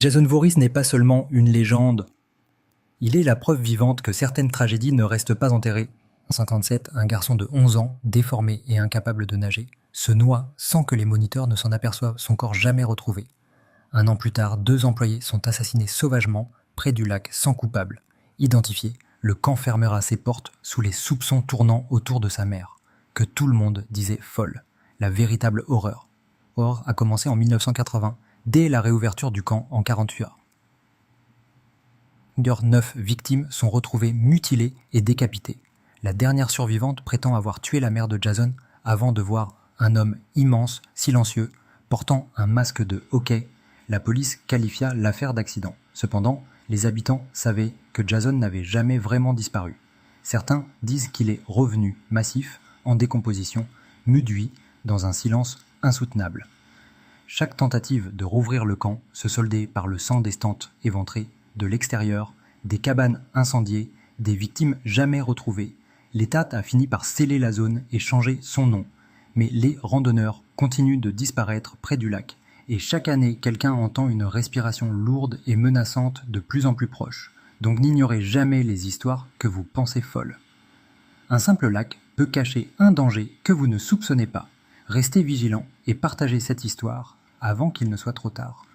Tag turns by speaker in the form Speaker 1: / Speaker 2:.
Speaker 1: Jason Voorhees n'est pas seulement une légende, il est la preuve vivante que certaines tragédies ne restent pas enterrées. En 1957, un garçon de 11 ans, déformé et incapable de nager, se noie sans que les moniteurs ne s'en aperçoivent, son corps jamais retrouvé. Un an plus tard, 2 employés sont assassinés sauvagement près du lac sans coupable. Identifié, le camp fermera ses portes sous les soupçons tournant autour de sa mère, que tout le monde disait folle. La véritable horreur. Horreur a commencé en 1980, dès la réouverture du camp en 48 heures. 9 victimes sont retrouvées mutilées et décapitées. La dernière survivante prétend avoir tué la mère de Jason avant de voir un homme immense, silencieux, portant un masque de hockey. La police qualifia l'affaire d'accident. Cependant, les habitants savaient que Jason n'avait jamais vraiment disparu. Certains disent qu'il est revenu massif, en décomposition, muduit, dans un silence insoutenable. Chaque tentative de rouvrir le camp se soldait par le sang des tentes éventrées de l'extérieur, des cabanes incendiées, des victimes jamais retrouvées. L'État a fini par sceller la zone et changer son nom. Mais les randonneurs continuent de disparaître près du lac. Et chaque année, quelqu'un entend une respiration lourde et menaçante de plus en plus proche. Donc n'ignorez jamais les histoires que vous pensez folles. Un simple lac peut cacher un danger que vous ne soupçonnez pas. Restez vigilants et partagez cette histoire avant qu'il ne soit trop tard.